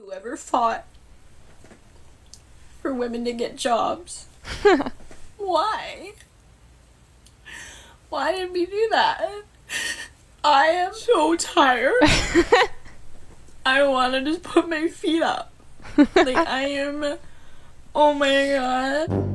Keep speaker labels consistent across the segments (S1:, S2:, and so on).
S1: Whoever fought for women to get jobs. Why? Why did we do that? I am so tired. I want to just put my feet up. Like, I am... Oh my god.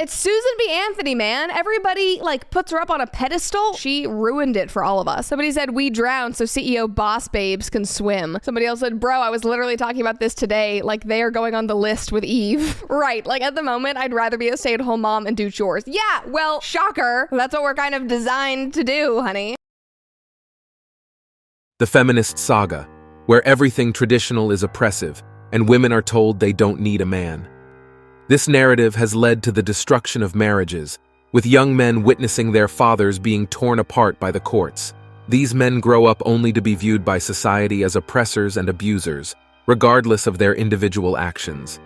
S2: It's Susan B. Anthony, man. Everybody, puts her up on a pedestal. She ruined it for all of us. Somebody said, we drown so CEO boss babes can swim. Somebody else said, bro, I was literally talking about this today. They are going on the list with Eve. Right. At the moment, I'd rather be a stay-at-home mom and do chores. Yeah, well, shocker. That's what we're kind of designed to do, honey.
S3: The feminist saga, where everything traditional is oppressive and women are told they don't need a man. This narrative has led to the destruction of marriages, with young men witnessing their fathers being torn apart by the courts. These men grow up only to be viewed by society as oppressors and abusers, regardless of their individual actions.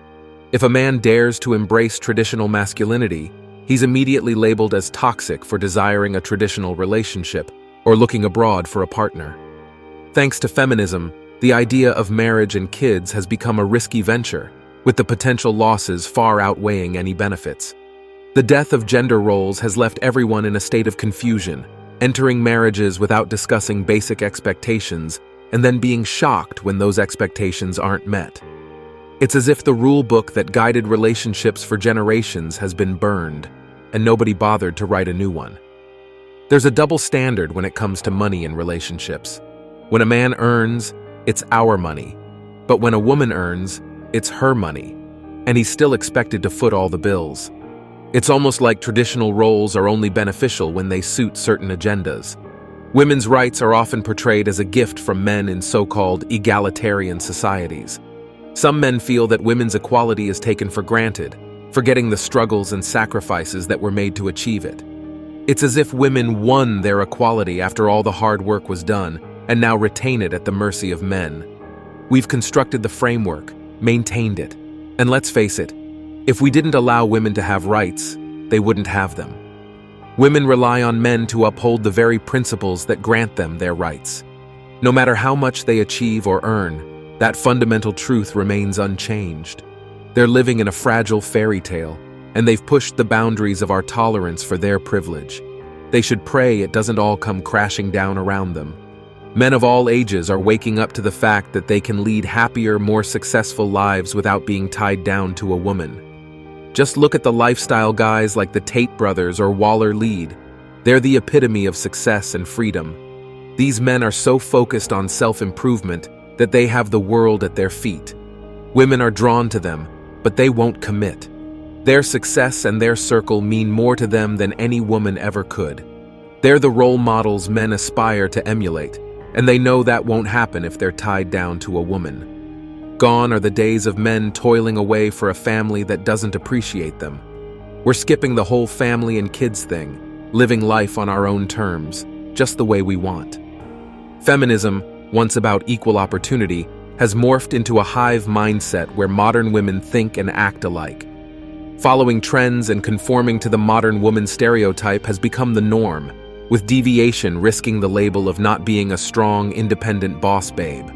S3: If a man dares to embrace traditional masculinity, he's immediately labeled as toxic for desiring a traditional relationship or looking abroad for a partner. Thanks to feminism, the idea of marriage and kids has become a risky venture, with the potential losses far outweighing any benefits. The death of gender roles has left everyone in a state of confusion, entering marriages without discussing basic expectations and then being shocked when those expectations aren't met. It's as if the rule book that guided relationships for generations has been burned, and nobody bothered to write a new one. There's a double standard when it comes to money in relationships. When a man earns, it's our money, but when a woman earns, it's her money, and he's still expected to foot all the bills. It's almost like traditional roles are only beneficial when they suit certain agendas. Women's rights are often portrayed as a gift from men in so-called egalitarian societies. Some men feel that women's equality is taken for granted, forgetting the struggles and sacrifices that were made to achieve it. It's as if women won their equality after all the hard work was done, and now retain it at the mercy of men. We've constructed the framework, maintained it, and let's face it, if we didn't allow women to have rights, they wouldn't have them. Women rely on men to uphold the very principles that grant them their rights. No matter how much they achieve or earn, that fundamental truth remains unchanged. They're living in a fragile fairy tale, and they've pushed the boundaries of our tolerance for their privilege. They should pray it doesn't all come crashing down around them. Men of all ages are waking up to the fact that they can lead happier, more successful lives without being tied down to a woman. Just look at the lifestyle guys like the Tate brothers or Waller Lead. They're the epitome of success and freedom. These men are so focused on self-improvement that they have the world at their feet. Women are drawn to them, but they won't commit. Their success and their circle mean more to them than any woman ever could. They're the role models men aspire to emulate, and they know that won't happen if they're tied down to a woman. Gone are the days of men toiling away for a family that doesn't appreciate them. We're skipping the whole family and kids thing, living life on our own terms, just the way we want. Feminism, once about equal opportunity, has morphed into a hive mindset where modern women think and act alike. Following trends and conforming to the modern woman stereotype has become the norm, with deviation risking the label of not being a strong, independent boss babe.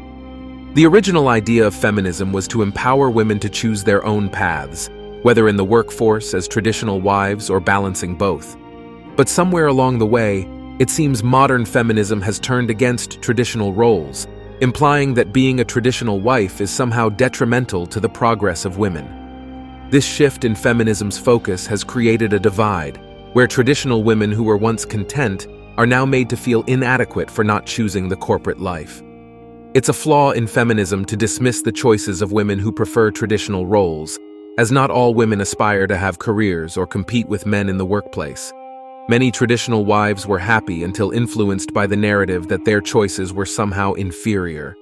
S3: The original idea of feminism was to empower women to choose their own paths, whether in the workforce as traditional wives or balancing both. But somewhere along the way, it seems modern feminism has turned against traditional roles, implying that being a traditional wife is somehow detrimental to the progress of women. This shift in feminism's focus has created a divide, where traditional women who were once content are now made to feel inadequate for not choosing the corporate life. It's a flaw in feminism to dismiss the choices of women who prefer traditional roles, as not all women aspire to have careers or compete with men in the workplace. Many traditional wives were happy until influenced by the narrative that their choices were somehow inferior.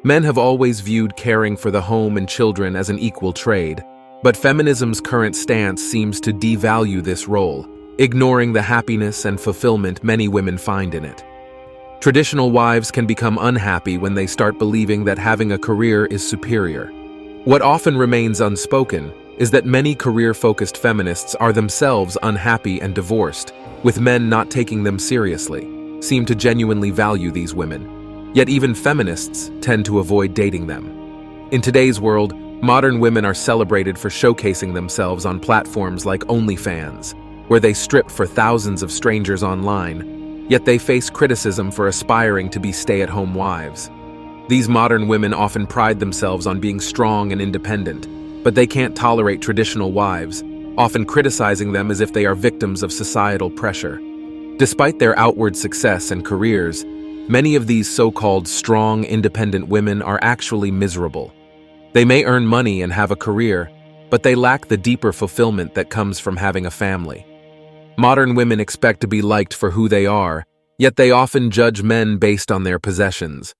S3: Men have always viewed caring for the home and children as an equal trade, but feminism's current stance seems to devalue this role, ignoring the happiness and fulfillment many women find in it. Traditional wives can become unhappy when they start believing that having a career is superior. What often remains unspoken is that many career-focused feminists are themselves unhappy and divorced, with men not taking them seriously, seem to genuinely value these women. Yet even feminists tend to avoid dating them. In today's world, modern women are celebrated for showcasing themselves on platforms like OnlyFans, where they strip for thousands of strangers online, yet they face criticism for aspiring to be stay-at-home wives. These modern women often pride themselves on being strong and independent, but they can't tolerate traditional wives, often criticizing them as if they are victims of societal pressure. Despite their outward success and careers, many of these so-called strong, independent women are actually miserable. They may earn money and have a career, but they lack the deeper fulfillment that comes from having a family. Modern women expect to be liked for who they are, yet they often judge men based on their possessions.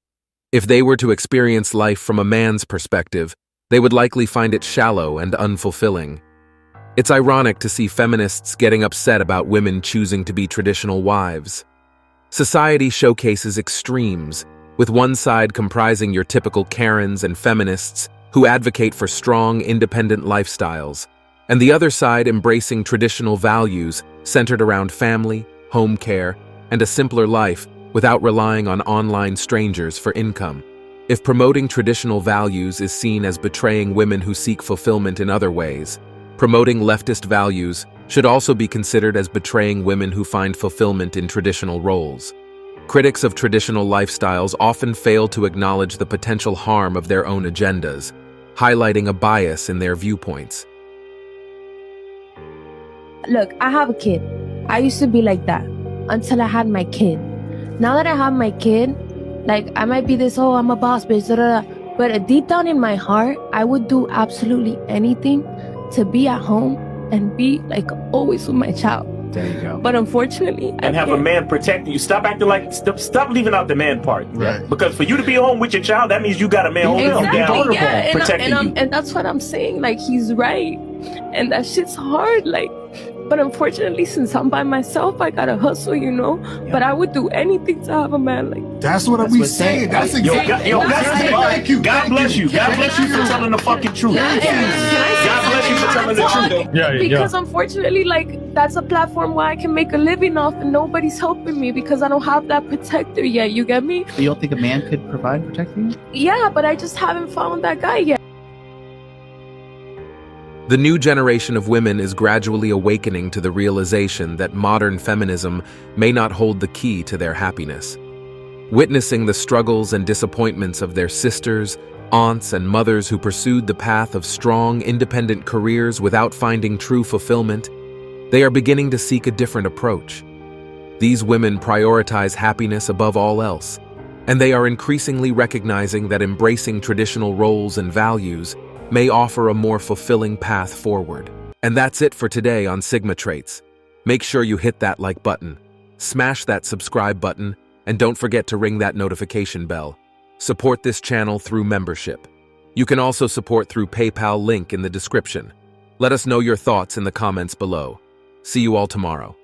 S3: If they were to experience life from a man's perspective, they would likely find it shallow and unfulfilling. It's ironic to see feminists getting upset about women choosing to be traditional wives. Society showcases extremes, with one side comprising your typical Karens and feminists who advocate for strong, independent lifestyles, and the other side embracing traditional values centered around family, home care, and a simpler life without relying on online strangers for income. If promoting traditional values is seen as betraying women who seek fulfillment in other ways, promoting leftist values should also be considered as betraying women who find fulfillment in traditional roles. Critics of traditional lifestyles often fail to acknowledge the potential harm of their own agendas, highlighting a bias in their viewpoints.
S4: Look, I have a kid. I used to be like that until I had my kid. Now that I have my kid, like, I might be this, oh, I'm a boss bitch, da, da, da. But deep down in my heart, I would do absolutely anything to be at home and be, like, always with my child.
S5: There you go.
S4: But unfortunately, I
S6: have
S4: can't.
S6: a man protecting you. Stop acting like, stop leaving out the man part.
S5: Right.
S6: Because for you to be home with your child, that means you got a man holding you down, protecting you.
S4: And that's what I'm saying. Like, he's right. And that shit's hard. Like, but unfortunately, since I'm by myself, I gotta hustle, you know? Yeah. But I would do anything to have a man like.
S5: That's what we saying. That's exactly.
S6: Thank you. God bless you. God bless you for telling the fucking truth. God bless you for telling the truth.
S4: Yeah. Because unfortunately, like, that's a platform where I can make a living off and nobody's helping me because I don't have that protector yet. You get me?
S5: You don't think a man could provide protection?
S4: Yeah, but I just haven't found that guy yet.
S3: The new generation of women is gradually awakening to the realization that modern feminism may not hold the key to their happiness. Witnessing the struggles and disappointments of their sisters, aunts, and mothers who pursued the path of strong, independent careers without finding true fulfillment, they are beginning to seek a different approach. These women prioritize happiness above all else, and they are increasingly recognizing that embracing traditional roles and values may offer a more fulfilling path forward. And that's it for today on Sigma Traits. Make sure you hit that like button, smash that subscribe button, and don't forget to ring that notification bell. Support this channel through membership. You can also support through PayPal, link in the description. Let us know your thoughts in the comments below. See you all tomorrow.